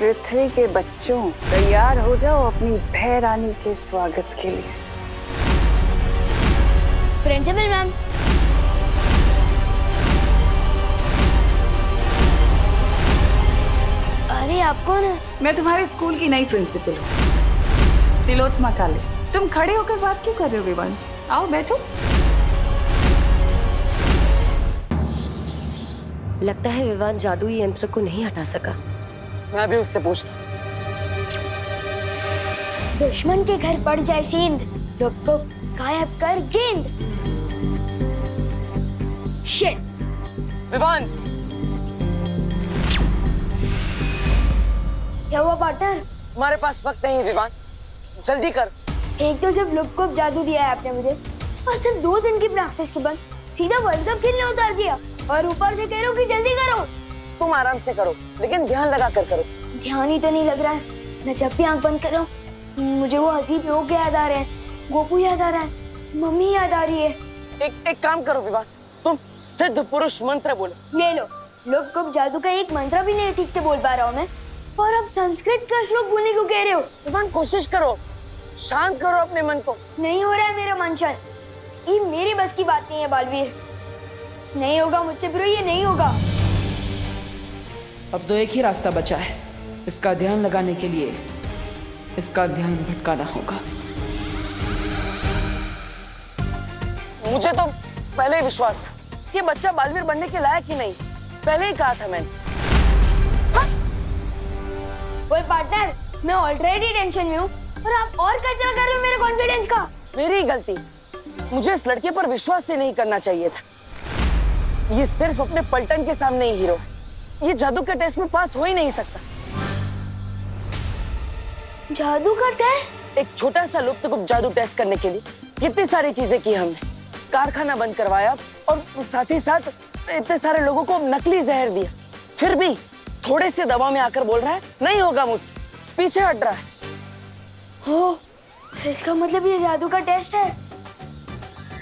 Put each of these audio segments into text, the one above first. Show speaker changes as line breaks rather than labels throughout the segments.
पृथ्वी के बच्चों, तैयार हो जाओ अपनी भय रानी के स्वागत के लिए।
प्रिंसिपल मैम, अरे आप कौन है?
मैं तुम्हारे स्कूल की नई प्रिंसिपल हूँ, तिलोत्तमा काले। तुम खड़े होकर बात क्यों कर रहे हो विवान? आओ बैठो।
लगता है विवान जादुई यंत्र को नहीं हटा सका।
मैं भी उससे पूछता।
दुश्मन के घर पड़ जाए सींद, रुक को गायब कर गेंद। शिट।
विवान,
क्या हुआ पार्टनर?
हमारे पास वक्त नहीं है विवान, जल्दी कर।
एक तो जब लुक को जादू दिया है आपने मुझे, और सिर्फ 2 दिन की प्रैक्टिस के बाद सीधा वर्ल्ड कप खेलने उतार दिया, और ऊपर से कह रहे हो कि जल्दी करो।
तुम आराम से करो, लेकिन ध्यान लगा कर करो।
ध्यान ही तो नहीं लग रहा है। मैं जब भी आंख बंद कर रहा हूँ मुझे वो अजीब लोग याद आ रहे हैं, गोपू याद आ रहा है, मम्मी याद आ रही है।
एक काम करो विवान, तुम सिद्ध पुरुष मंत्र बोलो।
ले लो, लुक को जादू का एक मंत्र भी नहीं ठीक से बोल पा रहा हूँ मैं, और अब संस्कृत का श्लोक बोलने को कह रहे हो।
विवान कोशिश करो, शांत करो अपने मन को।
नहीं हो रहा है मेरा मन शांत। ये मेरी बस की बात नहीं है बालवीर, नहीं होगा मुझसे ब्रो, ये नहीं होगा।
अब तो एक ही रास्ता बचा है, इसका ध्यान लगाने के लिए इसका ध्यान भटकाना होगा।
मुझे तो पहले ही विश्वास था कि बच्चा बालवीर बनने के लायक ही नहीं, पहले ही कहा था मैंने।
ओए पार्टनर, मैं ऑलरेडी टेंशन में हूँ और आप और कचरा कर रहे हो मेरे कॉन्फिडेंस का।
मेरी ही गलती, मुझे इस लड़के पर विश्वास ही नहीं करना चाहिए था। ये सिर्फ अपने पलटन के सामने ही हीरो है, ये जादू के टेस्ट में पास हो ही नहीं सकता।
जादू का टेस्ट?
एक छोटा सा लुप्त जादू टेस्ट करने के लिए कितनी सारी चीजें की हमने, कारखाना बंद करवाया और साथ ही साथ इतने सारे लोगों को नकली जहर दिया, फिर भी थोड़े से दवा में आकर बोल रहा है नहीं होगा मुझसे, पीछे हट रहा है।
हो, इसका मतलब ये जादू का टेस्ट है।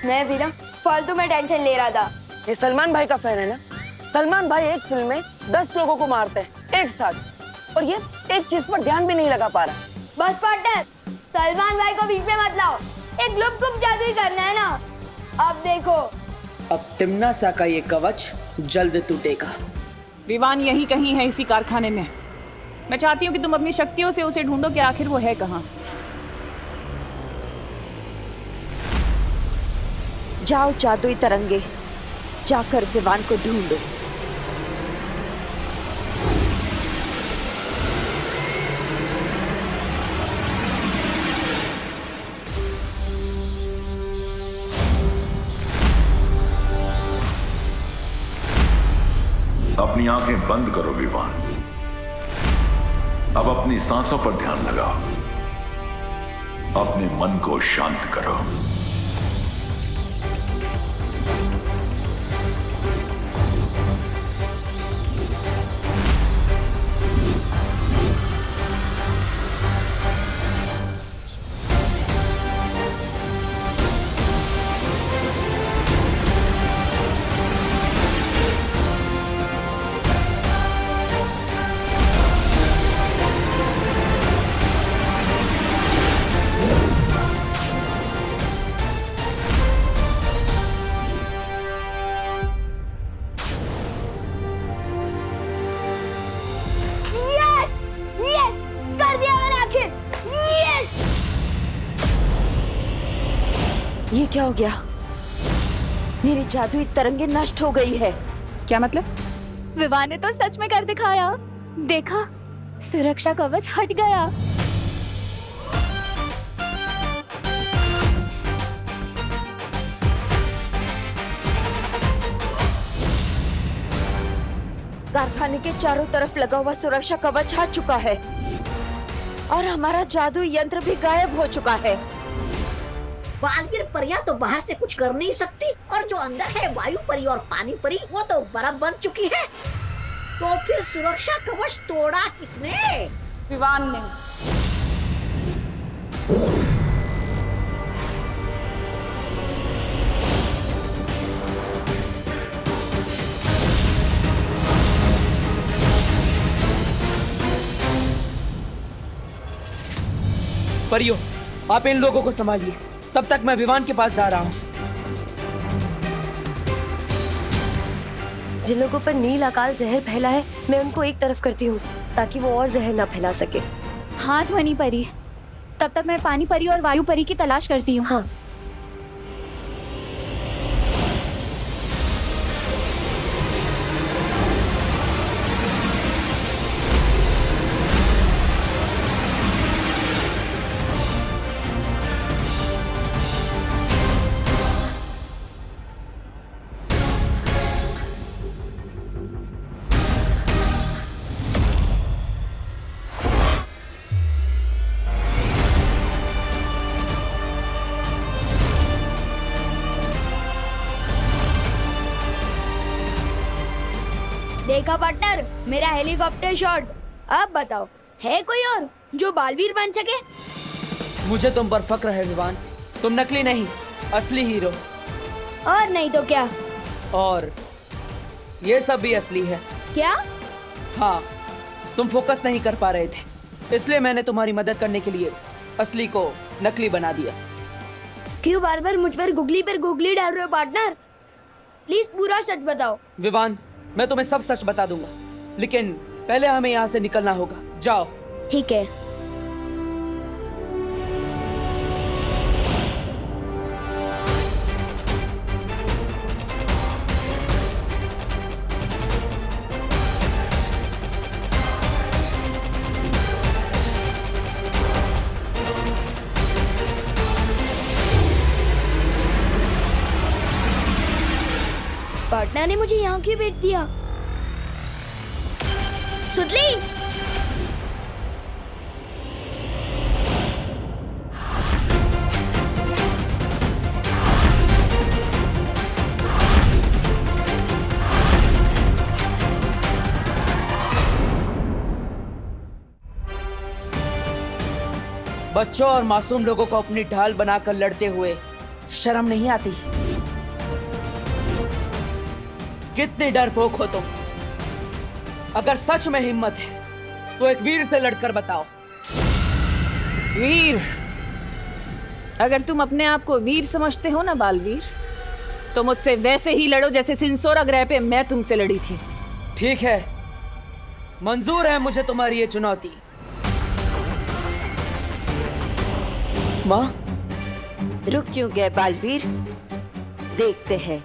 मैं भी ना फालतू में टेंशन ले रहा था।
ये सलमान भाई का फैन है ना? सलमान भाई एक फिल्म में 10 लोगों को मारते हैं एक साथ, और ये एक चीज पर ध्यान भी नहीं लगा पा रहा।
बस पार्टनर, सलमान भाई को बीच में मत लाओ, एक गुप जादू ही करना है ना। अब देखो,
अब तिम्ना सा का ये कवच जल्द टूटेगा।
विवान यहीं कहीं है इसी कारखाने में। मैं चाहती हूँ कि तुम अपनी शक्तियों से उसे ढूंढो कि आखिर वो है कहाँ।
जाओ जादुई तरंगे, जाकर विवान को ढूंढो।
अपनी आंखें बंद करो विवान, अब अपनी सांसों पर ध्यान लगाओ, अपने मन को शांत करो। ये क्या हो गया? मेरी जादुई तरंगे नष्ट हो गई है।
क्या मतलब?
विवान ने तो सच में कर दिखाया। देखा, सुरक्षा कवच हट गया।
कारखाने के चारों तरफ लगा हुआ सुरक्षा कवच हट चुका है और हमारा जादुई यंत्र भी गायब हो चुका है।
बालवीर परियां तो बाहर से कुछ कर नहीं सकती, और जो अंदर है वायु परी और पानी परी वो तो बर्फ बन चुकी है। तो फिर सुरक्षा कवच तोड़ा किसने?
विवान ने।
परियो, आप इन लोगों को संभालिए, तब तक मैं विवान के पास जा रहा हूँ।
जिन लोगों पर नील अकाल जहर फैला है, मैं उनको एक तरफ करती हूँ ताकि वो और जहर ना फैला सके।
हाँ ध्वनि परी, तब तक मैं पानी परी और वायु परी की तलाश करती हूँ।
हाँ।
देखा पार्टनर, मेरा हेलीकॉप्टर शॉट। अब बताओ, है कोई और जो बालवीर बन सके?
मुझे तुम पर फक्र है विवान, तुम नकली नहीं, असली हीरो।
और नहीं तो क्या?
और ये सब भी असली है।
क्या?
हाँ, तुम फोकस नहीं कर पा रहे थे, इसलिए मैंने तुम्हारी मदद करने के लिए असली को नकली बना दिया।
क्यों बार बार मुझ पर गुगली डाल रहे हो पार्टनर? प्लीज पूरा सच बताओ।
विवान, मैं तुम्हें सब सच बता दूंगा, लेकिन पहले हमें यहाँ से निकलना होगा। जाओ।
ठीक है। पार्टनर ने मुझे यहाँ क्यों भेज दिया? सुतली,
बच्चों और मासूम लोगों को अपनी ढाल बनाकर लड़ते हुए शर्म नहीं आती? कितने डरपोक हो तुम। अगर सच में हिम्मत है तो एक वीर से लड़कर बताओ।
वीर? अगर तुम अपने आप को वीर समझते हो ना बालवीर, तो मुझसे वैसे ही लड़ो जैसे सिंसोरा ग्रह पे मैं तुमसे लड़ी थी।
ठीक है, मंजूर है मुझे तुम्हारी ये चुनौती।
माँ, रुक क्यों गए बालवीर? देखते हैं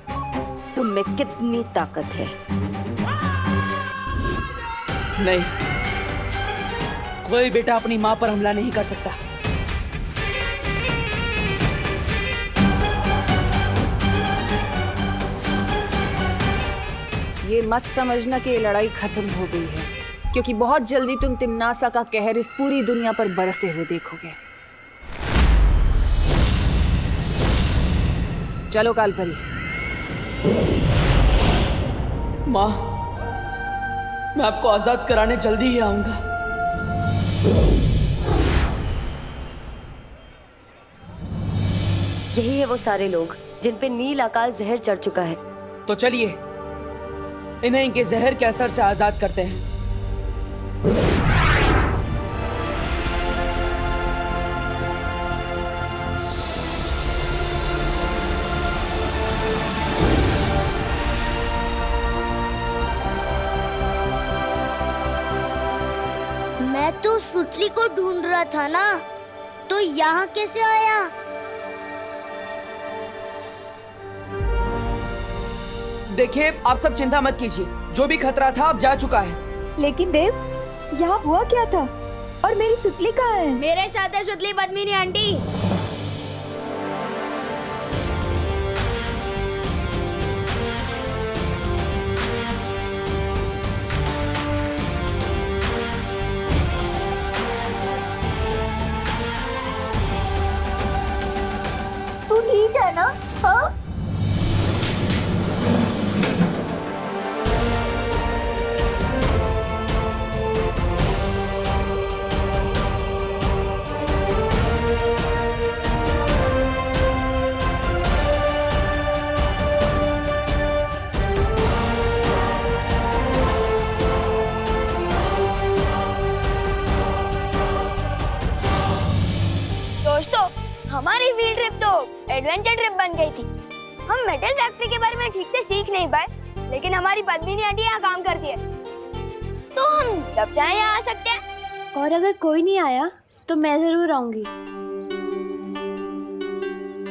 तुम में कितनी ताकत है।
नहीं, कोई बेटा अपनी माँ पर हमला नहीं कर सकता।
ये मत समझना कि ये लड़ाई खत्म हो गई है, क्योंकि बहुत जल्दी तुम तिम्नासा का कहर इस पूरी दुनिया पर बरसते हुए देखोगे। चलो कालपरी।
माँ, मैं आपको आजाद कराने जल्दी ही आऊंगा।
यही है वो सारे लोग जिन पे नील अकाल जहर चढ़ चुका है।
तो चलिए इन्हें इनके जहर के असर से आजाद करते हैं।
मैं तो सुतली को ढूंढ रहा था ना, तो यहाँ कैसे आया?
देखिए, आप सब चिंता मत कीजिए, जो भी खतरा था अब जा चुका है।
लेकिन देव, यहाँ हुआ क्या था? और मेरी सुतली कहाँ है?
मेरे साथ है सुतली पद्मिनी आंटी।
तू ठीक है ना? हाँ?
एडवेंचर ट्रिप बन गई थी। हम मेटल फैक्ट्री के बारे में ठीक से सीख नहीं पाए, लेकिन हमारी पद्मिनी आंटी यहाँ काम करती है, तो हम जब चाहे यहाँ आ सकते हैं।
और अगर कोई नहीं आया तो मैं जरूर आऊंगी,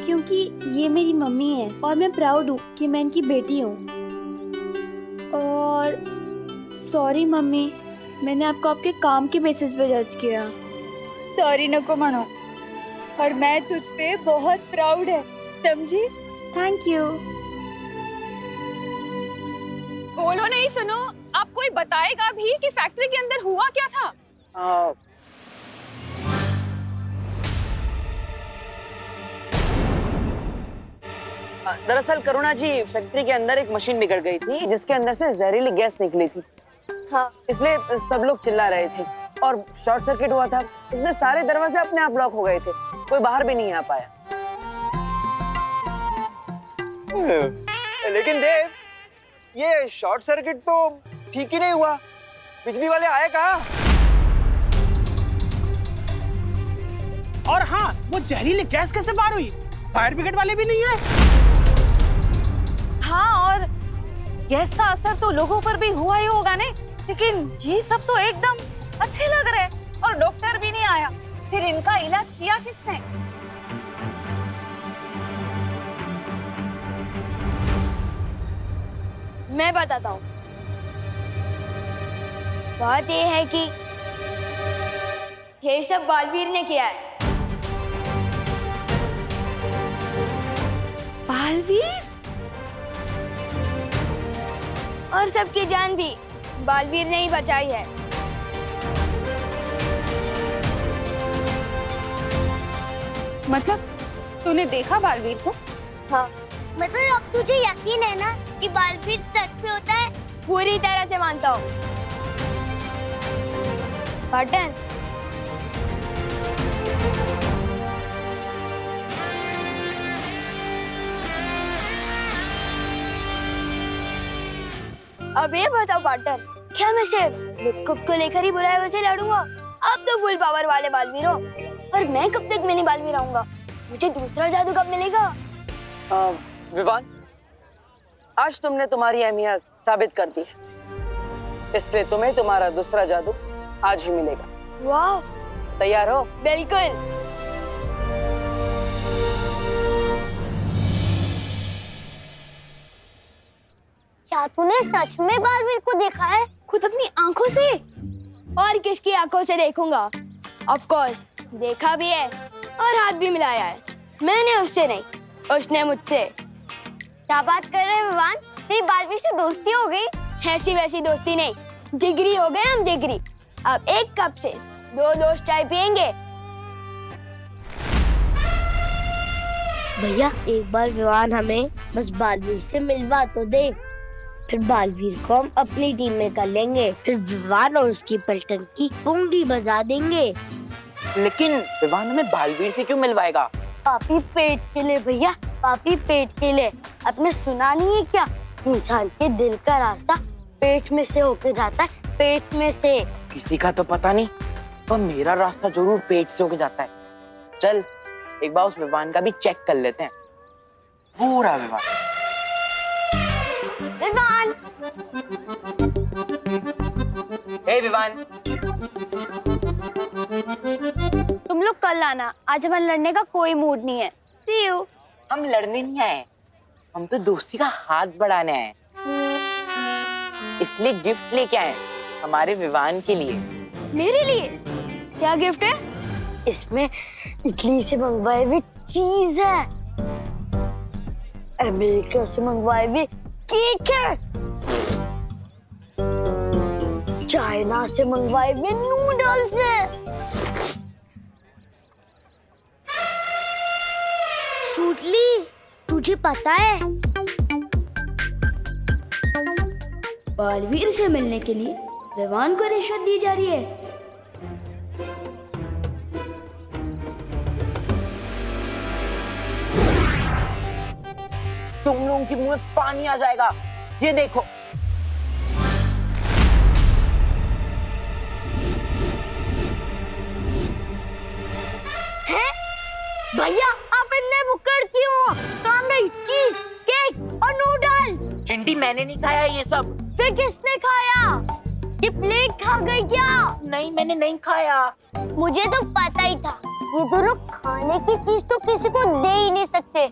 क्योंकि ये मेरी मम्मी है और मैं प्राउड हूँ कि मैं इनकी बेटी हूँ। और सॉरी मम्मी, मैंने आपको आपके काम के बेसिस पे जज किया।
सॉरी नको मनो, और मैं तुझ पे बहुत प्राउड है, समझी?
Thank you.
बोलो नहीं, सुनो, आप कोई बताएगा भी कि फैक्ट्री के अंदर हुआ क्या था?
दरअसल करुणा जी, फैक्ट्री के अंदर एक मशीन बिगड़ गई थी जिसके अंदर से जहरीली गैस निकली थी।
हाँ।
इसलिए सब लोग चिल्ला रहे थे और शॉर्ट सर्किट हुआ था। इसलिए सारे दरवाजे अपने आप लॉक हो गए थे, कोई बाहर भी नहीं आ पाया।
लेकिन देव, ये शॉर्ट सर्किट तो ठीक ही नहीं हुआ, बिजली वाले आए कहाँ?
और हाँ, वो जहरीली गैस कैसे बाहर हुई? फायर ब्रिगेड वाले भी नहीं आए।
हाँ, और गैस का असर तो लोगों पर भी हुआ ही होगा ने, लेकिन ये सब तो एकदम अच्छे लग रहे हैं और डॉक्टर भी नहीं आया। फिर इनका इलाज किया किसने?
मैं बताता हूँ। बात ये है कि ये सब बालवीर ने किया है।
बालवीर?
और सबकी जान भी बालवीर ने ही बचाई है।
मतलब तूने देखा बालवीर को?
हाँ। मतलब अब तुझे यकीन है ना कि बालवीर सच में होता है? पूरी तरह से मानता हूँ। पार्टन, अब ये बताओ पार्टनर, क्या मैं सिर्फ लुक्कुप को लेकर ही बुराई वैसे लड़ूंगा? अब तो फुल पावर वाले बालवीर हो, और मैं कब तक मिनी बालवीर आऊंगा? मुझे दूसरा जादू कब मिलेगा?
विवान, आज तुमने तुम्हारी अहमियत साबित कर दी है, इसलिए तुम्हें तुम्हारा दूसरा जादू आज ही मिलेगा।
वाह!
तैयार हो?
बिल्कुल। क्या तूने सच में बालवीर को देखा है? खुद अपनी आंखों से? और किसकी आंखों से देखूंगा? ऑफ कोर्स देखा भी है और हाथ भी मिलाया है। मैंने उससे नहीं, उसने मुझसे। क्या बात कर रहे हैं विवान? तेरी बालवीर से दोस्ती हो गई? ऐसी वैसी दोस्ती नहीं, जिगरी हो गए हम, जिगरी। अब एक कप से 2 दोस्त चाय पियेंगे।
भैया, एक बार विवान हमें बस बालवीर से मिलवा तो दे, फिर बालवीर को हम अपनी टीम में कर लेंगे, फिर विवान और उसकी पलटन की पुंगी बजा देंगे।
लेकिन विवान हमें बालवीर से क्यों मिलवाएगा?
पापी पेट के लिए भैया, पापी पेट के लिए। आपने सुना नहीं है क्या? इंसान के दिल का रास्ता पेट में से होके जाता है, पेट में से।
किसी का तो पता नहीं, पर मेरा रास्ता जरूर पेट से होके जाता है। चल एक बार उस विवान का भी चेक कर लेते हैं। पूरा विवान।
विवान!
हे विवान,
तुम लोग कल आना, आज हमारे लड़ने का कोई मूड नहीं है। See you।
हम लड़ने नहीं आए, हम तो दोस्ती का हाथ बढ़ाने आए, इसलिए गिफ्ट लेके आए हमारे विवान के लिए।
मेरे लिए? क्या गिफ्ट है?
इसमें इटली से मंगवाए हुए चीज है, अमेरिका से मंगवाए हुए केक है, चाइना से मंगवाए हुए नूडल्स है। सूटली, तुझे पता है
बालवीर से मिलने के लिए विवान को रिश्वत दी जा रही है?
तुम लोगों के मुंह में पानी आ जाएगा, ये देखो।
हैं? भैया, आप इतने भुक्कड़ क्यों? काम रही चीज, केक और नूडल।
चिंटी मैंने नहीं खाया ये सब।
फिर किसने खाया? ये प्लेट खा गई क्या?
नहीं मैंने नहीं खाया।
मुझे तो पता ही था, ये दोनों खाने की चीज तो किसी को दे ही नहीं सकते।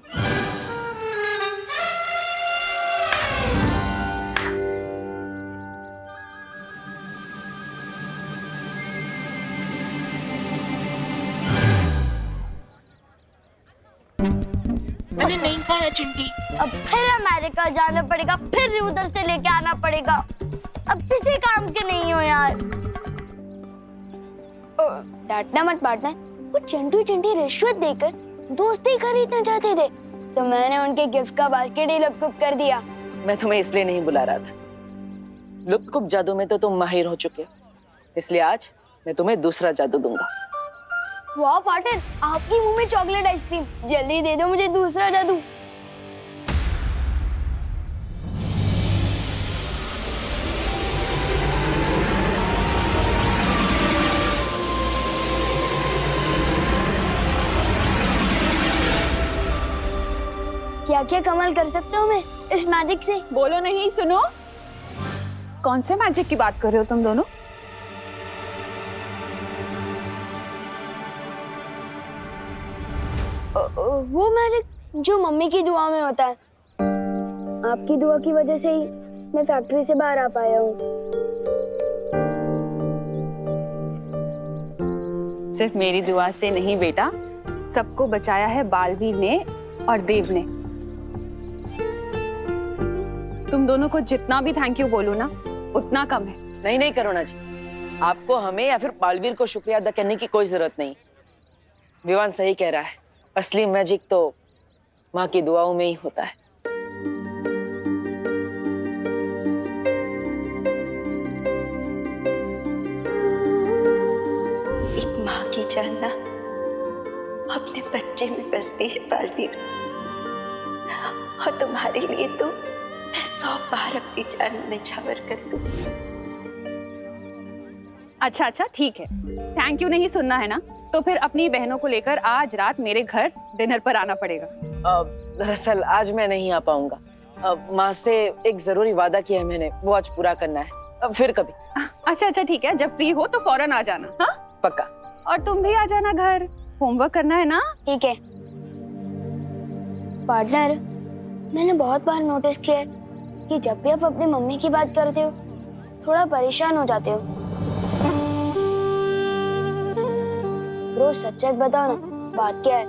मैंने नहीं खाया चिंटी।
अब फिर अमेरिका जाना पड़ेगा, फिर उधर से लेके आना पड़ेगा। अब किसी काम के नहीं हो यार। डांटना मत बांटना। वो चिंटू चिंटी रिश्वत देकर दोस्ती खरीदना चाहते थे, तो मैंने उनके गिफ्ट का बास्केट ही लुप्त कर दिया।
मैं तुम्हें इसलिए नहीं बुला रहा था। लुप्त जादू में तो तुम माहिर हो चुके हो, इसलिए आज मैं तुम्हें दूसरा जादू दूंगा।
वाह पार्टनर, आपकी मुंह में चॉकलेट आइसक्रीम। जल्दी दे दो मुझे दूसरा जादू। क्या क्या कमाल कर सकते हो मैं इस मैजिक से?
बोलो नहीं, सुनो। कौन से मैजिक की बात कर रहे हो तुम दोनों?
वो मैजिक जो मम्मी की दुआ में होता है। आपकी दुआ की वजह से ही मैं फैक्ट्री से बाहर आ पाया हूँ।
सिर्फ मेरी दुआ से नहीं बेटा, सबको बचाया है बालवीर ने और देव ने। तुम दोनों को जितना भी थैंक यू बोलूं ना, उतना कम है।
नहीं नहीं करुणा जी, आपको हमें या फिर बालवीर को शुक्रिया अदा करने की कोई जरूरत नहीं। विवान सही कह रहा है, असली मैजिक तो माँ की दुआओं में ही होता है।
एक माँ की जान ना अपने बच्चे में बसती है बालवीर, और तुम्हारे लिए तो मैं 100 बार अपनी जान निछावर कर दूं।
अच्छा ठीक है, थैंक यू नहीं सुनना है ना, तो फिर अपनी बहनों को लेकर आज रात मेरे घर डिनर पर आना पड़ेगा।
दरअसल आज मैं नहीं आ पाऊंगा। माँ से एक जरूरी वादा किया है मैंने, वो आज पूरा करना है। फिर कभी।
अच्छा ठीक है, जब फ्री हो तो फौरन आ जाना। हाँ
पक्का।
और तुम भी आ जाना घर, होमवर्क करना है ना।
ठीक है। पार्टनर, मैंने बहुत बार नोटिस किया है कि जब भी आप अपनी मम्मी की बात करते हो थोड़ा परेशान हो जाते हो। ब्रो सच सच बताओ ना, बात क्या है?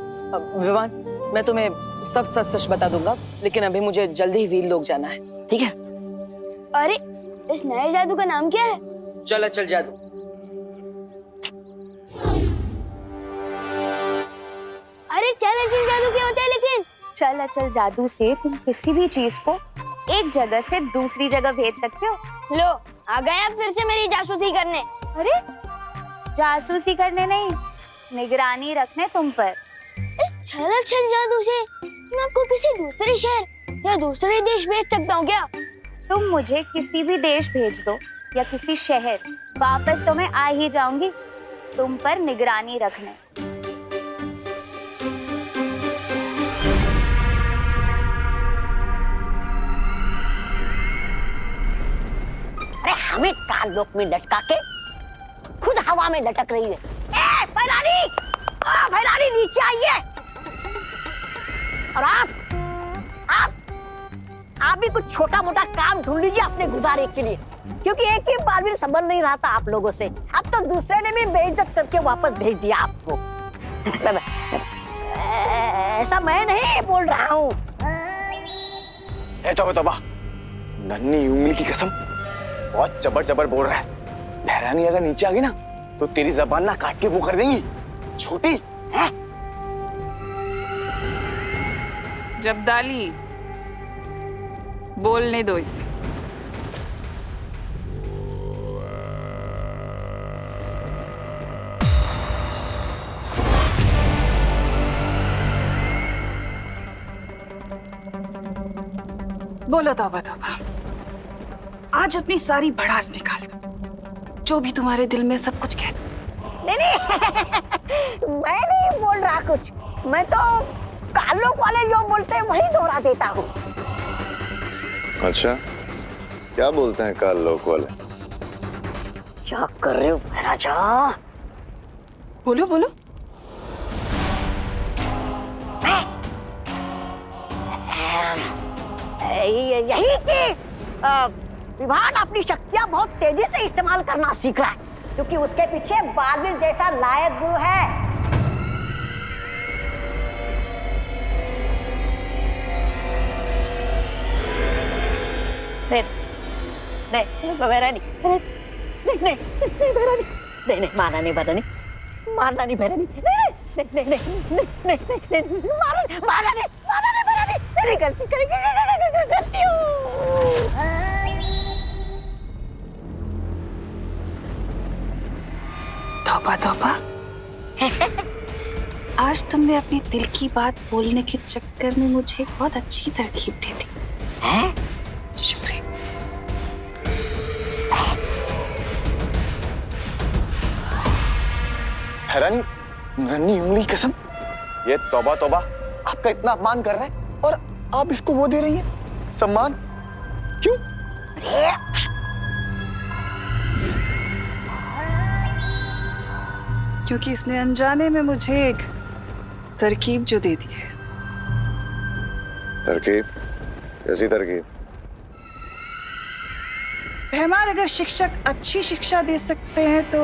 विवान, मैं तुम्हें सब सच सच बता दूंगा, लेकिन अभी मुझे जल्दी ही वीर लोग जाना है, ठीक है?
अरे इस नए जादू का नाम क्या है?
चल जादू।
अरे चल जादू क्या होता है? लेकिन
चल अचल जादू से तुम किसी भी चीज को एक जगह से दूसरी जगह भेज सकते हो।
लो आ गया फिर से मेरी जासूसी करने।
अरे जासूसी करने नहीं, निगरानी रखने तुम पर।
चल जादू से मैं आपको किसी दूसरे शहर या दूसरे देश भेज सकता हूँ क्या?
तुम मुझे किसी भी देश भेज दो या किसी शहर, वापस तो मैं आ ही जाऊंगी तुम पर निगरानी रखने।
अरे हमें कालबोक में लटका के खुद हवा में लटक रही है। ए भैरानी नीचे आइए। और आप भी कुछ छोटा मोटा काम ढूंढ लीजिए अपने गुजारे के लिए, क्योंकि एक ही बार भी संभल नहीं रहा था आप लोगों से। अब तो दूसरे ने भी बेइज्जत करके वापस भेज दिया आपको। ऐसा मैं नहीं बोल रहा हूँ।
तोबा, नन्ही उंगली की कसम, बहुत जबर बोल रहा है। भैरानी अगर नीचे आ गई ना तो तेरी जबान ना काट के वो कर देंगी छोटी। हाँ?
जब्दाली, बोलने दो इसे। बोलो तौबा, आज अपनी सारी भड़ास निकाल दो, जो भी तुम्हारे दिल में सब कुछ कह दो।
नहीं मैं नहीं बोल रहा कुछ। मैं तो कालोक वाले जो बोलते हैं वही दोहरा देता हूँ।
अच्छा, क्या बोलते हैं काल लोक वाले?
क्या कर रहे हो महाराजा?
बोलो बोलो।
यही कि विभान अपनी शक्तियां बहुत तेजी से इस्तेमाल करना सीख रहा है, क्योंकि उसके पीछे बालवीर जैसा लायक गुरु है। नहीं महारानी, नहीं मारना नहीं महारानी, मारना नहीं महारानी, नहीं मारना नहीं महारानी, नहीं करती हूँ।
तौबा तौबा। आज तुमने अपनी दिल की बात बोलने के चक्कर में मुझे एक बहुत अच्छी तरकीब दे दी। शुक्रिया।
हैरानी, नन्ही उंगली की कसम, ये तौबा तौबा आपका इतना अपमान कर रहा है और आप इसको वो दे रही है सम्मान? क्यों?
क्योंकि इसने अनजाने में मुझे एक तरकीब जो दे दी है।
तरकीब? कैसी तरकीब?
रहमान, अगर शिक्षक अच्छी शिक्षा दे सकते हैं तो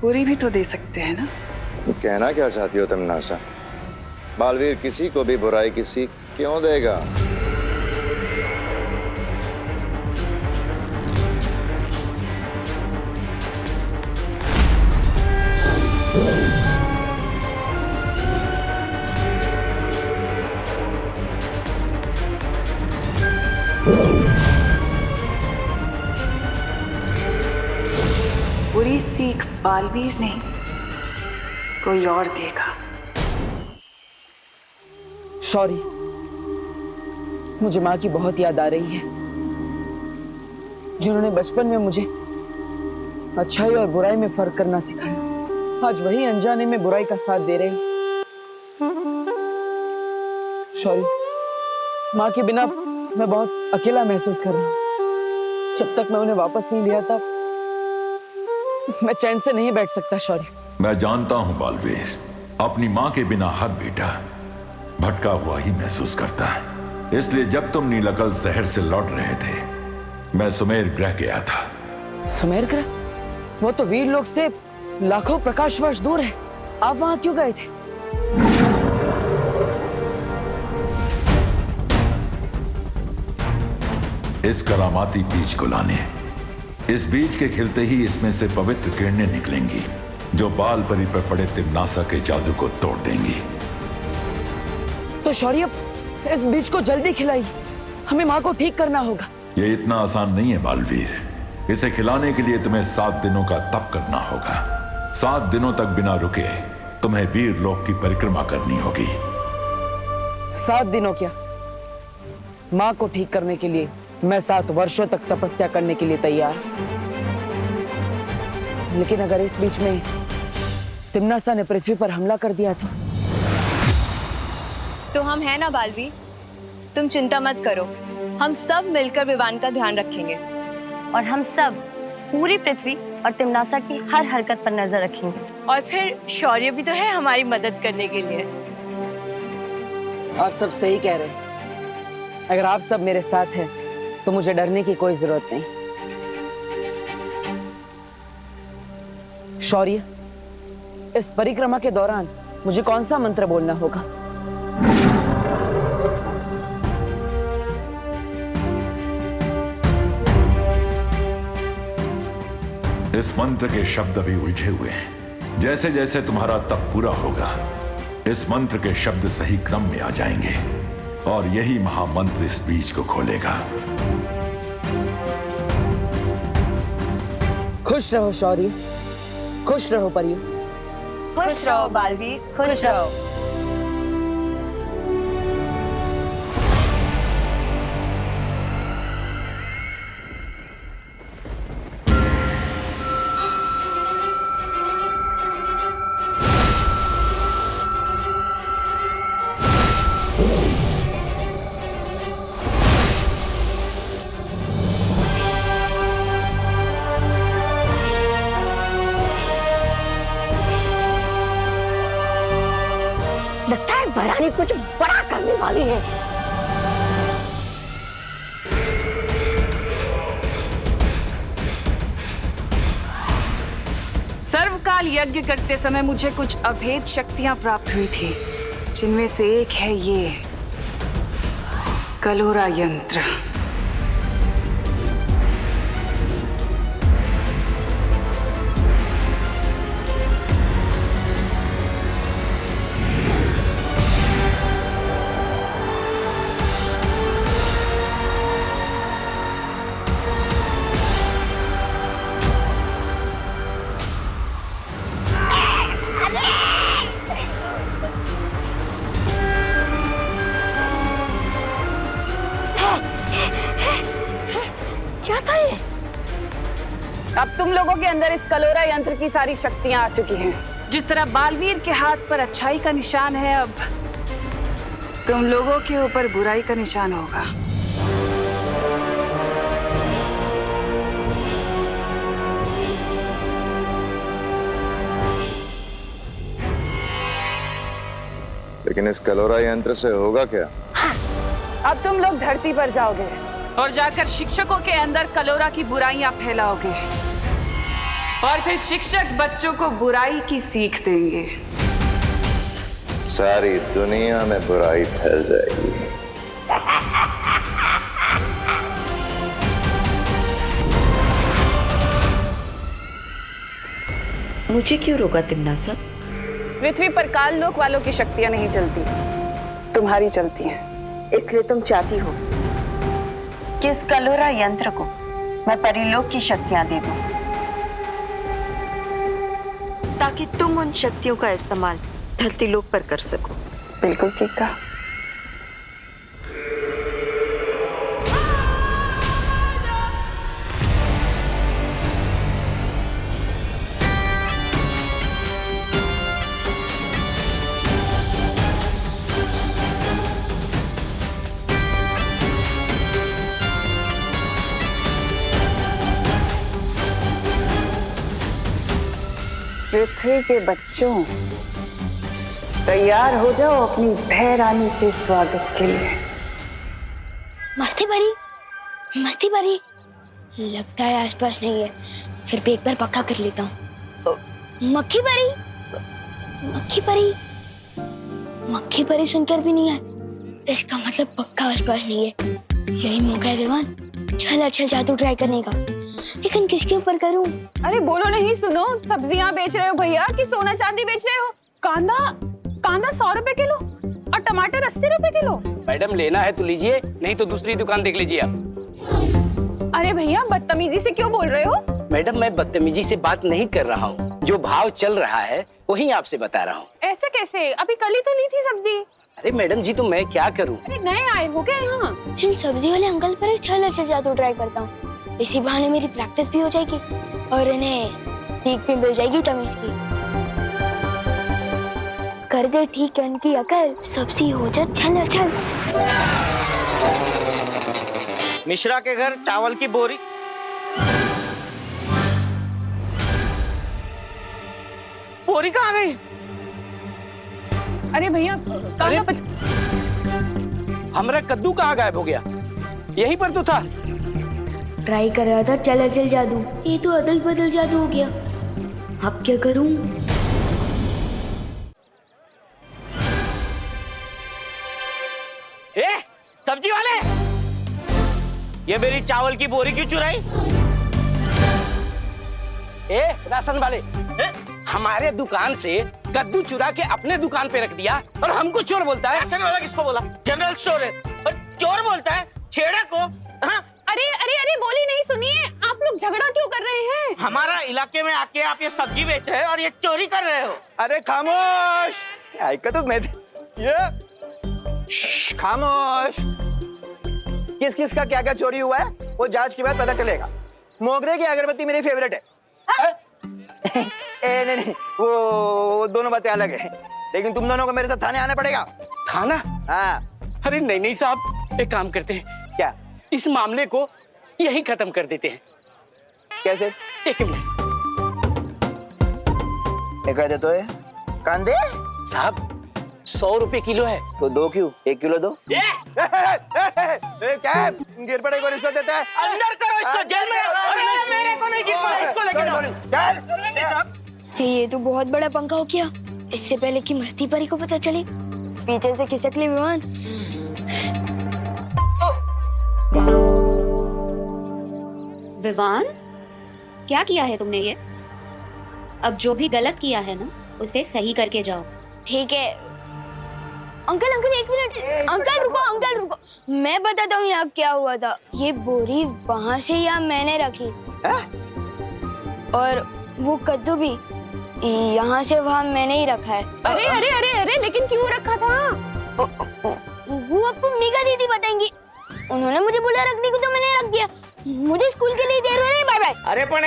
बुरी भी तो दे सकते हैं ना।
कहना क्या चाहती हो तुम नासा? बालवीर किसी को भी बुराई की सीख क्यों देगा?
बुरी सीख बालवीर नहीं, कोई और देगा।
सॉरी, मुझे माँ की बहुत याद आ रही है, जिन्होंने बचपन में मुझे अच्छाई और बुराई में फर्क करना सिखाया। आज वही अनजाने में बुराई का साथ दे रही। सॉरी, माँ के बिना मैं बहुत अकेला महसूस कर रहा हूँ। जब तक मैं उन्हें वापस नहीं लिया था मैं चैन से नहीं बैठ सकता। सॉरी।
मैं जानता हूं बालवीर, अपनी माँ के बिना हर बेटा भटका हुआ ही महसूस करता है। इसलिए जब तुम नीलकल शहर से लौट रहे थे, मैं सुमेर ग्रह गया था।
सुमेर ग्रह? वो तो वीर लोक से लाखों प्रकाश वर्ष दूर है। आप वहां क्यों गए थे?
इस करामाती बीज को लाने। इस बीज के खिलते ही इसमें से पवित्र किरणें निकलेंगी, जो बाल परी पर पड़े तिम्नासा के जादू को तोड़ देंगी।
तो शौर्य, इस बीज को जल्दी खिलाइए, हमें माँ को ठीक करना होगा।
ये इतना आसान नहीं है बालवीर। इसे खिलाने के लिए तुम्हें 7 दिनों का तप करना होगा। 7 दिनों तक बिना रुके तुम्हें वीर लोक की परिक्रमा करनी होगी।
7 दिनों क्या? माँ को ठीक करने के लिए मैं 7 वर्षों तक तपस्या करने के लिए तैयार। लेकिन अगर इस बीच में तिम्नासा ने पृथ्वी पर हमला कर दिया
तो हम है ना बालवीर, तुम चिंता मत करो। हम सब मिलकर विवान का ध्यान रखेंगे
और हम सब पूरी पृथ्वी और तिम्नासा की हर हरकत पर नजर रखेंगे।
और फिर शौर्य भी तो है हमारी मदद करने के लिए।
आप सब सही कह रहे हैं। अगर आप सब मेरे साथ हैं तो मुझे डरने की कोई जरूरत नहीं। शौर्य, इस परिक्रमा के दौरान मुझे कौन सा मंत्र बोलना होगा?
इस मंत्र के शब्द अभी उलझे हुए हैं। जैसे जैसे तुम्हारा तप पूरा होगा, इस मंत्र के शब्द सही क्रम में आ जाएंगे और यही महामंत्र इस बीज को खोलेगा।
खुश रहो शौर्य, खुश रहो परियो।
खुश रहो बालवीर, खुश रहो।
महारानी कुछ बड़ा करने वाली है।
सर्वकाल यज्ञ करते समय मुझे कुछ अभेद शक्तियां प्राप्त हुई थी, जिनमें से एक है ये कलोरा यंत्र।
क्या था ये?
अब तुम लोगों के अंदर इस कलोरा यंत्र की सारी शक्तियां आ चुकी हैं। जिस तरह बालवीर के हाथ पर अच्छाई का निशान है, अब तुम लोगों के ऊपर बुराई का निशान होगा।
लेकिन इस कलोरा यंत्र से होगा क्या?
अब तुम लोग धरती पर जाओगे और जाकर शिक्षकों के अंदर कलोरा की बुराइयां फैलाओगे, और फिर शिक्षक बच्चों को बुराई की सीख देंगे।
सारी दुनिया में बुराई फैल जाएगी।
मुझे क्यों रोका तिमनासा?
पृथ्वी पर काल लोक वालों की शक्तियां नहीं चलती, तुम्हारी चलती हैं।
इसलिए तुम चाहती हो कि इस कलोरा यंत्र को मैं परिलोक की शक्तियां दे दूं, ताकि तुम उन शक्तियों का इस्तेमाल धरती लोक पर कर सको।
बिल्कुल ठीक कहा। पृथ्वी के बच्चों, तैयार हो जाओ अपनी भय रानी के स्वागत के लिए।
मस्ती भरी, मस्ती भरी। लगता है आसपास नहीं है, फिर भी एक बार पक्का कर लेता हूँ। मक्खी परी, मक्खी परी, मक्खी परी सुनकर भी नहीं आए, इसका मतलब पक्का आसपास नहीं है। यही मौका है विवान, चल अच्छा जादू ट्राई करने का, लेकिन किसके ऊपर करूं?
अरे बोलो नहीं, सुनो। सब्जियां बेच रहे हो भैया कि सोना चांदी बेच रहे हो? कांदा 100 रुपए किलो और टमाटर 80 रुपए किलो।
मैडम लेना है तो लीजिए, नहीं तो दूसरी दुकान देख लीजिए आप।
अरे भैया बदतमीजी से क्यों बोल रहे हो?
मैडम मैं बदतमीजी से बात नहीं कर रहा हूँ, जो भाव चल रहा है वही आपसे बता रहा हूँ।
ऐसे कैसे? अभी कल ही तो ली थी सब्जी।
अरे मैडम जी, तो मैं क्या करूँ?
अरे नए आए हो क्या यहाँ?
इन सब्जी वाले अंकल पर चल अच्छा जादू ट्राई करता हूँ, इसी बहाने मेरी प्रैक्टिस भी हो जाएगी और इन्हें सीख भी मिल जाएगी तमीज की। कर दे ठीक है इनकी अकल, सब्जी हो जा छल छल।
मिश्रा के घर चावल की बोरी। बोरी कहाँ गई?
अरे भैया
हमारा कद्दू कहाँ गायब हो गया? यहीं पर तो था।
ट्राई कर रहा था चल चल जादू, ये तो अदल बदल जादू हो गया। अब क्या करूं?
ए, सब्जी वाले, ये मेरी चावल की बोरी क्यों चुराई? ए, राशन वाले, हमारे दुकान से कद्दू चुरा के अपने दुकान पे रख दिया और हमको चोर बोलता है। राशन वाला किसको बोला? जनरल स्टोर है और चोर बोलता है छेड़ा को। हाँ?
अरे अरे अरे, बोली नहीं सुनिए, आप लोग झगड़ा क्यों कर रहे हैं?
हमारा इलाके में आके आप ये सब्जी बेच रहे हो और ये चोरी कर रहे हो। अरे खामोश, ये
खामोश। किस किस का क्या क्या चोरी हुआ है वो जांच के बाद पता चलेगा। मोगरे की अगरबत्ती मेरी फेवरेट है। ए, नहीं वो दोनों बातें अलग है, लेकिन तुम दोनों को मेरे साथ थाने आना पड़ेगा।
थाना?
हाँ।
अरे नहीं साहब, एक काम करते हैं।
क्या?
इस मामले को यही खत्म कर देते हैं।
कैसे?
एक मिनट।
कह दे तो है कांदे
साहब, 100 रुपए किलो है।
तो 2 क्यों, 1 किलो दो।
ये
क्या है? गिर पड़े को रिश्वत देता है?
अंदर करो इसको, जेल में। अरे मेरे को नहीं गिर पड़ा, इसको लेके जाओ।
चल। ये तो बहुत बड़ा पंखा हो गया। इससे पहले कि मस्ती परी को पता चले, पीछे से खिसक ले विमान।
विवान, क्या किया है तुमने ये? अब जो भी गलत किया है ना, उसे सही करके जाओ।
ठीक है। Uncle uncle 1 minute. अंकल रुको। मैं बताता हूँ यहाँ क्या हुआ था। ये बोरी वहाँ से यहाँ मैंने रखी और वो कद्दू भी यहाँ से वहाँ मैंने ही रखा है।
अरे अरे अरे अरे, लेकिन क्यों रखा था?
वो आपको मीगा दीदी बताएंगी। उन्होंने मुझे बोला रखने को तो मैंने रख दिया। मुझे स्कूल के लिए देर हो रही है। Bye bye.
अरे पण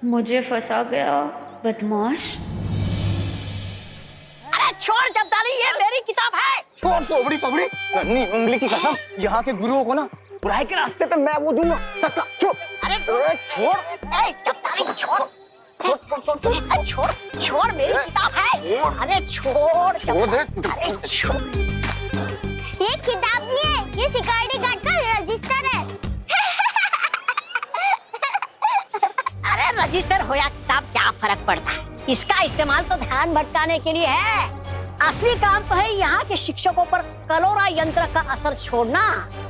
मुझे फंसा गया बदमाश।
अरे छोड़ जब्दारी, ये मेरी किताब है।
छोड़ तोबड़ी पबड़ी, नन्ही उंगली की कसम, यहाँ के गुरुओं को ना बुराई के रास्ते पे मैं वो दूंगा। चुप।
अरे छोड़, जब्दारी छोड़। छोड़ मेरी किताब है। अरे छोड़
दे।
अरे छोड़।
ये किताब नहीं है, ये सिक्योरिटी गार्ड का रजिस्टर है।
अरे रजिस्टर हो या किताब, क्या फर्क पड़ता है? इसका इस्तेमाल तो ध्यान भटकाने के लिए है। असली काम तो है यहाँ के शिक्षकों पर कलोरा यंत्र का असर छोड़ना,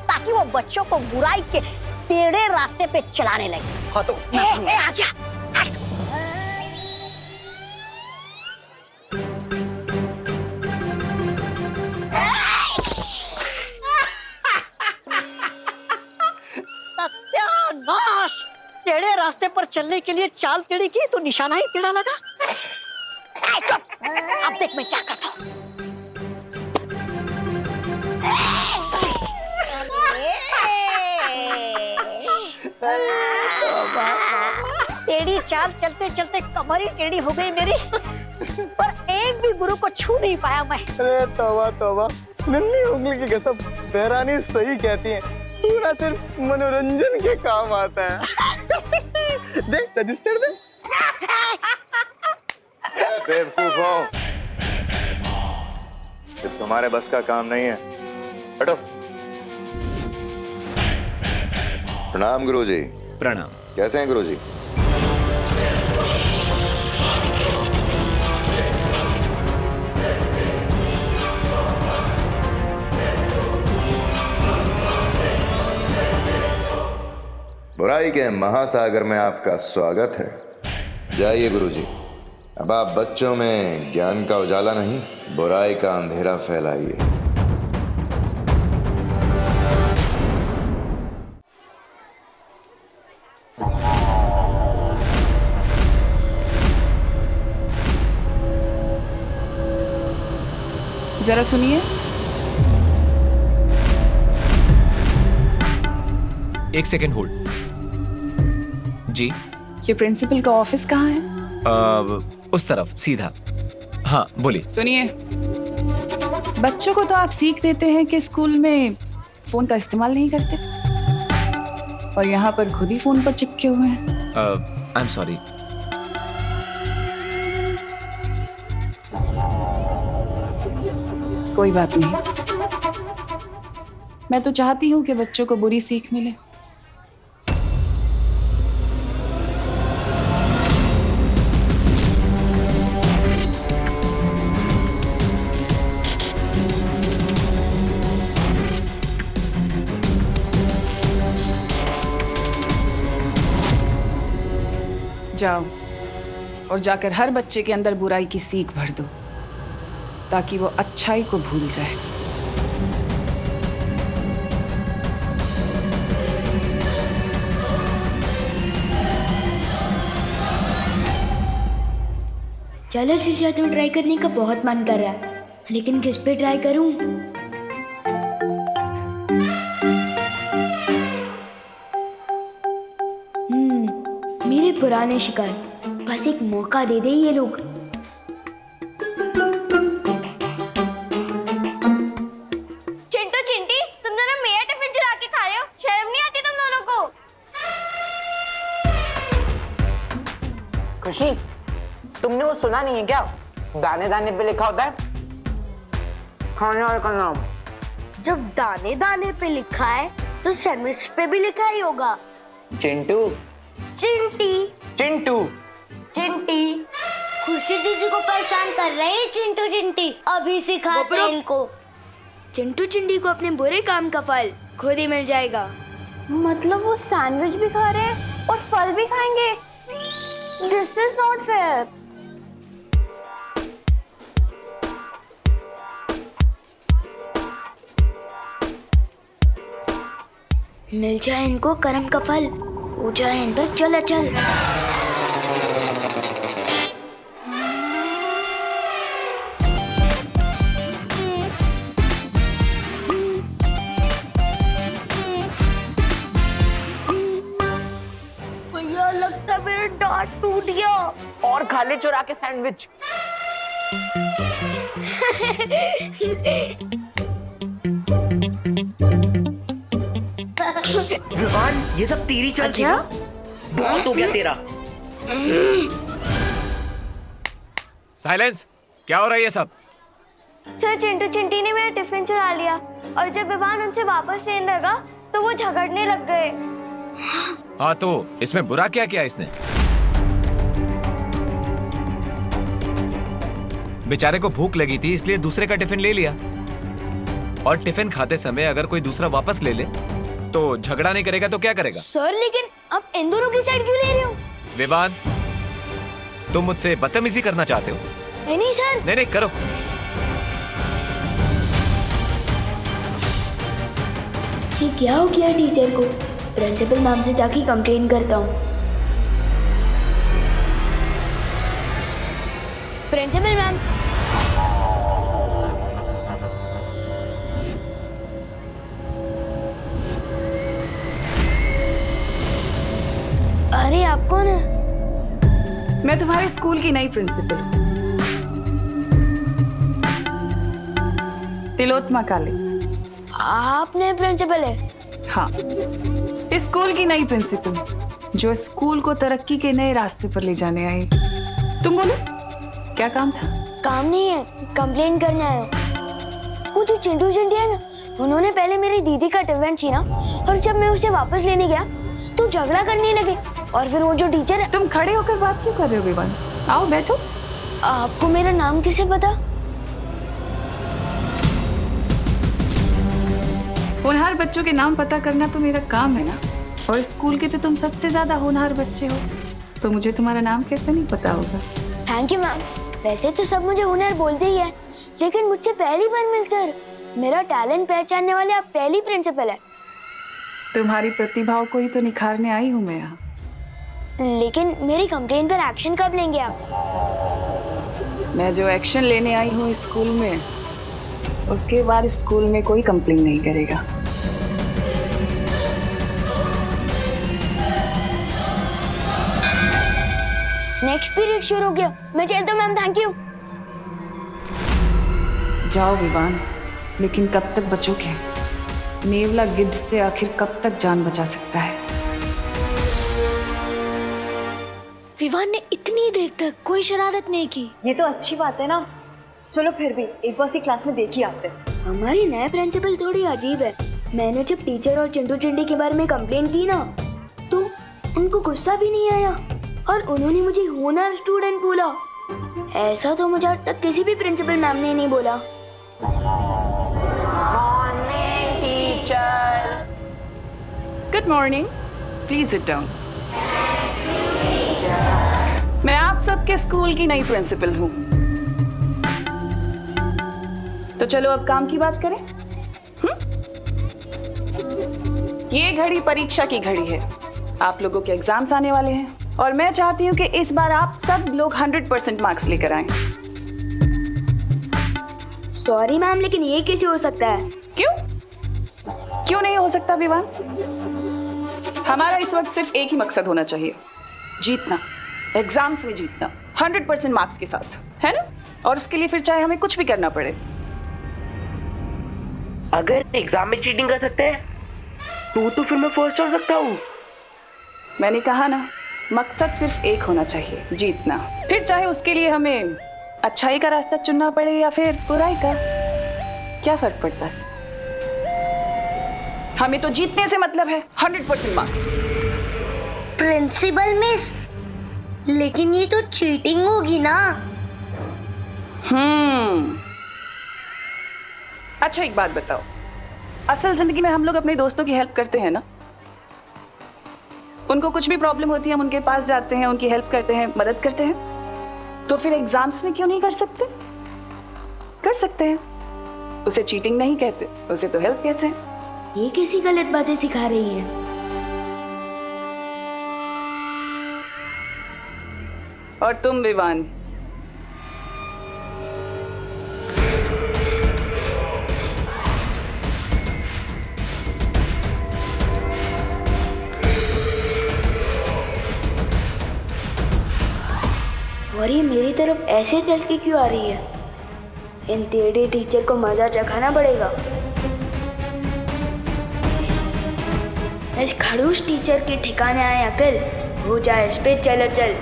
ताकि वो बच्चों को बुराई के टेढ़े रास्ते पे चलाने लगे।
हाँ तो
आजा। सत्यानाश! टेढ़े रास्ते पर चलने के लिए चाल टेढ़ी की तो निशाना ही टेढ़ा लगा। अब देख मैं क्या करता हूँ। टेढ़ी चाल चलते चलते कमर ही टेढ़ी हो गई मेरी, पर एक भी गुरु को छू नहीं पाया मैं।
अरे तौबा तौबा, नन्ही उंगली की कसम, बहरानी सही कहती है। पूरा सिर्फ मनोरंजन के काम आता है। देख रजिस्टर दे। बेवकूफों, ये तुम्हारे बस का काम नहीं है। हटो।
प्रणाम गुरुजी।
प्रणाम।
कैसे हैं गुरुजी? बुराई के महासागर में आपका स्वागत है। जाइए गुरुजी, अब आप बच्चों में ज्ञान का उजाला नहीं, बुराई का अंधेरा फैलाइए।
जरा सुनिए।
एक सेकेंड होल्ड। जी,
ये प्रिंसिपल का ऑफिस कहाँ है?
उस तरफ सीधा। हाँ बोलिए।
सुनिए, बच्चों को तो आप सीख देते हैं कि स्कूल में फोन का इस्तेमाल नहीं करते, और यहाँ पर खुद ही फोन पर चिपके हुए हैं।
I am sorry.
कोई बात नहीं, मैं तो चाहती हूँ कि बच्चों को बुरी सीख मिले। जाओ और जाकर हर बच्चे के अंदर बुराई की सीख भर दो, ताकि वो अच्छाई को भूल जाए।
चलो जीजा, तो ट्राई करने का बहुत मन कर रहा है, लेकिन किस पे ट्राई करूं? मेरे पुराने शिकार, बस एक मौका दे दे ये लोग। चिंटू चिंटी, तुम दोनों मेरा टिफिन चुरा के खा रहे हो, शर्म नहीं आती तुम दोनों को?
खुशी, तुमने वो सुना नहीं है क्या? दाने दाने पे लिखा होता है खाने वाले का नाम।
जब दाने दाने पे लिखा है तो सैंडविच पे भी लिखा ही होगा।
चिंटू।
चिंटी।
चिंटू।
चिंटी। खुशी दीदी को परेशान कर रहे हैं चिंटू चिंटी। अभी सिखाते हैं इनको।
चिंटू चिंटी को अपने बुरे काम का फल खुद ही मिल जाएगा।
मतलब वो सैंडविच भी खा रहे हैं और फल भी खाएंगे? This is not fair.
मिल जाए इनको कर्म का फल, हो जाए इन पर चल चल।
भैया लगता है मेरा दांत टूट गया।
और खा ले चुरा के सैंडविच।
विवान, ये सब तेरी चाल थी ना? बहुत हो गया तेरा।
साइलेंस! क्या हो रहा है ये सब?
सर चिंटू चिंटी ने मेरा टिफिन चुरा लिया और जब विवान उनसे वापस लेने लगा तो वो झगड़ने लग गए।
हाँ तो इसमें बुरा क्या किया इसने? बेचारे को भूख लगी थी इसलिए दूसरे का टिफिन ले लिया। और टिफिन खाते समय अगर कोई दूसरा वापस ले ले तो झगड़ा नहीं करेगा तो क्या करेगा?
सर लेकिन आप इन दोनों की साइड क्यों ले रहे हो?
विवान, तुम मुझसे बदतमीजी करना चाहते हो?
नहीं सर।
नहीं करो।
ये क्या हो गया टीचर को? प्रिंसिपल मैम से जाके कंप्लेन करता हूँ। Principal ma'am. अरे आप कौन है?
मैं तुम्हारे स्कूल की नई प्रिंसिपल हूँ, तिलोत्तमा काले।
आप नए प्रिंसिपल है?
हाँ, इस स्कूल की नई प्रिंसिपल जो स्कूल को तरक्की के नए रास्ते पर ले जाने आई। तुम बोलो, क्या काम था?
काम नहीं है, कंप्लेन करने आया। वो जो चिंटू चिंटी है ना, उन्होंने पहले मेरी दीदी का टिफिन छीना और जब मैं उसे वापस लेने गया तो झगड़ा करने लगे। और फिर वो जो टीचर है।
तुम खड़े होकर बात क्यों कर रहे हो विवान? आओ बैठो।
आपको मेरा नाम कैसे पता?
होनहार बच्चों के नाम पता करना तो मेरा काम है ना। और स्कूल के तो तुम सबसे ज्यादा होनहार बच्चे हो, तो मुझे तुम्हारा नाम कैसे नहीं पता होगा?
Thank you ma'am. वैसे तो सब मुझे होनहार बोलते ही है, लेकिन मुझसे पहली बार मिलकर मेरा टैलेंट पहचानने वाले आप पहली प्रिंसिपल है।
तुम्हारी प्रतिभाओं को ही तो निखारने आई हूँ मैं यहाँ।
लेकिन मेरी कंप्लेंट पर एक्शन कब लेंगे आप?
मैं जो एक्शन लेने आई हूँ स्कूल में, उसके बाद स्कूल में कोई कंप्लेंट नहीं करेगा।
नेक्स्ट पीरियड शुरू हो गया, मैं चलता हूँ मैम। Thank you.
जाओ विवान, लेकिन कब तक बचोगे? नेवला गिद्ध से आखिर कब तक जान बचा सकता है?
विवान ने इतनी देर तक कोई शरारत नहीं की।
ये तो अच्छी बात है ना। चलो फिर भी एक बार सी क्लास में देख ही आते।
हमारी नए प्रिंसिपल थोड़ी अजीब है। मैंने जब टीचर और चिंटू चिंटी के बारे में कंप्लेन की ना, तो उनको गुस्सा भी नहीं आया और उन्होंने मुझे होनहार स्टूडेंट बोला। ऐसा तो मुझे आज तक किसी भी प्रिंसिपल मैम ने नहीं बोला।
Good morning, please sit down. मैं आप सबके स्कूल की नई प्रिंसिपल हूँ, तो चलो अब काम की बात करें। ये घड़ी परीक्षा की घड़ी है। आप लोगों के एग्जाम्स आने वाले हैं और मैं चाहती हूँ कि इस बार आप सब लोग 100% मार्क्स लेकर आएं।
सॉरी मैम, लेकिन ये कैसे हो सकता है?
क्यों नहीं हो सकता विवान? हमारा इस वक्त सिर्फ एक ही मकसद होना चाहिए, जीतना, एग्जाम्स में जीतना 100% मार्क्स के साथ, है ना? और उसके लिए फिर चाहे हमें कुछ भी करना पड़े।
अगर एग्जाम में चीटिंग कर सकते हैं तो फिर मैं फर्स्ट हो सकता हूँ।
मैंने कहा ना, मकसद सिर्फ एक होना चाहिए, जीतना। फिर चाहे उसके लिए हमें अच्छाई का रास्ता चुनना पड़े या फिर बुराई का, क्या फर्क पड़ता है? हमें तो जीतने से मतलब है। 100% मार्क्स।
प्रिंसिपल मिस, लेकिन ये तो चीटिंग होगी ना।
अच्छा एक बात बताओ, असल जिंदगी में हम लोग अपने दोस्तों की हेल्प करते हैं ना? उनको कुछ भी प्रॉब्लम होती है हम उनके पास जाते हैं, उनकी हेल्प करते हैं, मदद करते हैं। तो फिर एग्जाम्स में क्यों नहीं कर सकते? कर सकते हैं। उसे चीटिंग नहीं कहते, उसे तो हेल्प कहते हैं।
ये कैसी गलत बातें सिखा रही है?
और तुम विवान,
और ये मेरी तरफ ऐसे चल के क्यों आ रही है? इन टेढ़े टीचर को मजा चखाना पड़ेगा। इस खड़ूस टीचर के ठिकाने आए अकल, हो जाए इस पे चलो चल।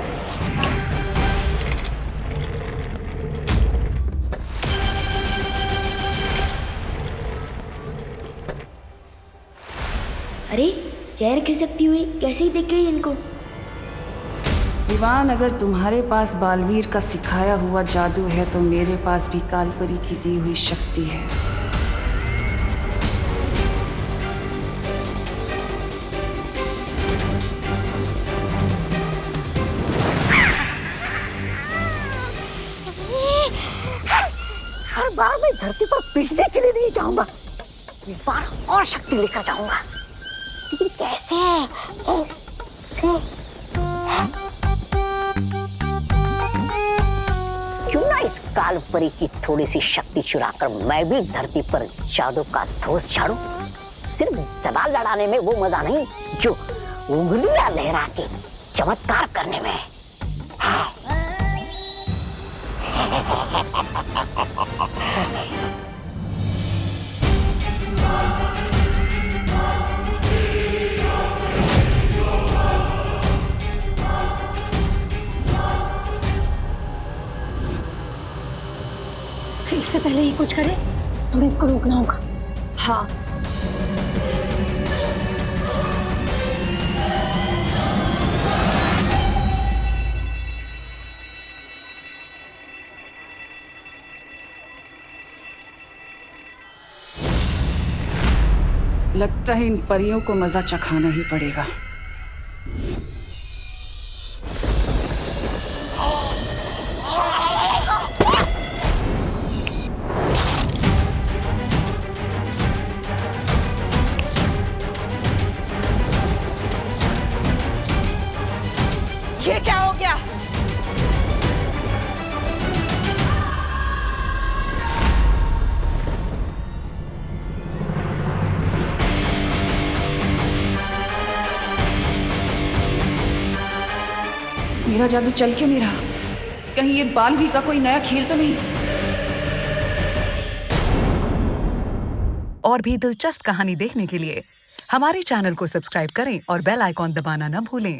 अरे चेहर खिसकती हुई कैसे ही दिख गई इनको?
विवान, अगर तुम्हारे पास बालवीर का सिखाया हुआ जादू है तो मेरे पास भी कालपरी की दी हुई शक्ति है।
हर बार मैं धरती पर पीटने के लिए नहीं जाऊंगा, इस बार और शक्ति लेकर जाऊंगा। लेकिन कैसे? क्यों ना इस कालपरी की थोड़ी सी शक्ति चुराकर मैं भी धरती पर जादू का धोस झाड़ू। सिर्फ सवाल लड़ाने में वो मजा नहीं जो उंगलियां लहरा के चमत्कार करने में।
इससे पहले ही कुछ करे, हमें इसको रोकना होगा।
हाँ,
लगता है इन परियों को मजा चखाना ही पड़ेगा।
ये क्या हो गया?
मेरा जादू चल क्यों नहीं रहा? कहीं ये बालवीर का कोई नया खेल तो नहीं?
और भी दिलचस्प कहानी देखने के लिए हमारे चैनल को सब्सक्राइब करें और बेल आइकॉन दबाना न भूलें।